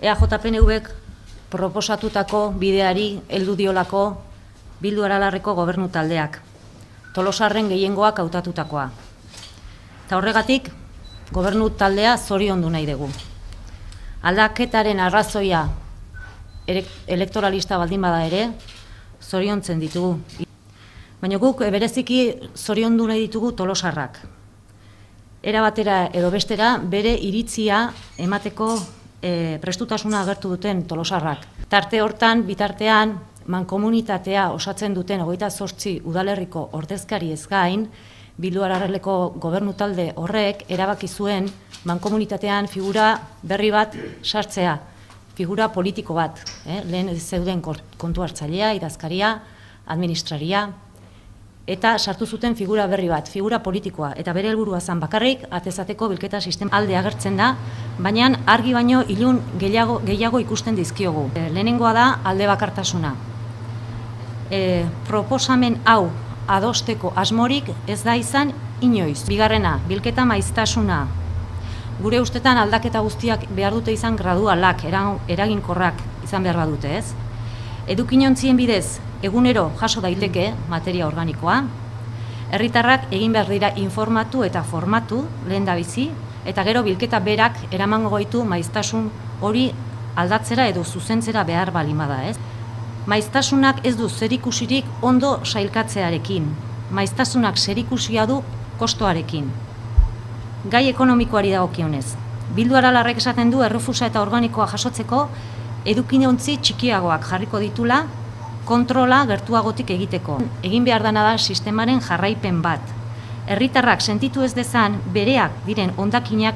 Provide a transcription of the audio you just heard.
EAJ-PNVk proposatutako bideari heldu diolako Bildu Aralarreko gobernu taldeak, Tolosarren gehiengoak hautatutakoa. Eta horregatik, gobernu taldea zoriondu nahi dugu. Aldaketaren arrazoia elektoralista baldin bada ere, zoriontzen ditugu. Baina guk bereziki zoriondu nahi ditugu Tolosarrak. Era batera edo bestera bere iritzia emateko prestutasuna agertu duten Tolosarrak. Tarte hortan, bitartean, mankomunitatea osatzen duten 28 udalerriko ordezkariez gain, Bildu Aralarreko gobernu talde horrek erabaki zuen mankomunitatean figura berri bat sartzea, figura politiko bat, lehen zeuden kontu hartzailea, idazkaria, administraria, eta sartu zuten figura berri bat, figura politikoa, eta bere helburua zen bakarrik atezateko bilketa sistema alde agertzen da, baina argi baino ilun gehiago ikusten dizkiogu. Lehenengoa da alde bakartasuna. Proposamen hau adosteko asmorik ez da izan inoiz. Bigarrena, bilketa maiztasuna. Gure ustetan aldaketa guztiak behar dute izan gradualak, eraginkorrak izan behar badute, ez? Edukinontzien bidez, egunero jaso daiteke materia organikoa, herritarrak egin behar dira informatu eta formatu lehendabizi, eta gero bilketa berak eramango gaitu maiztasun hori aldatzera edo zuzentzera behar balimada, ez? Maiztasunak ez du zerikusirik ondo sailkatzearekin, maiztasunak zerikusia du kostoarekin. Gai ekonomikoari dagokionez, Bildu Aralarrek esaten du errefusa eta organikoa jasotzeko edukinontzi txikiagoak jarriko ditula kontrola gertuagotik egiteko. Egin behar dena da sistemaren jarraipen bat. Herritarrak sentitu ez dezan bereak diren hondakinak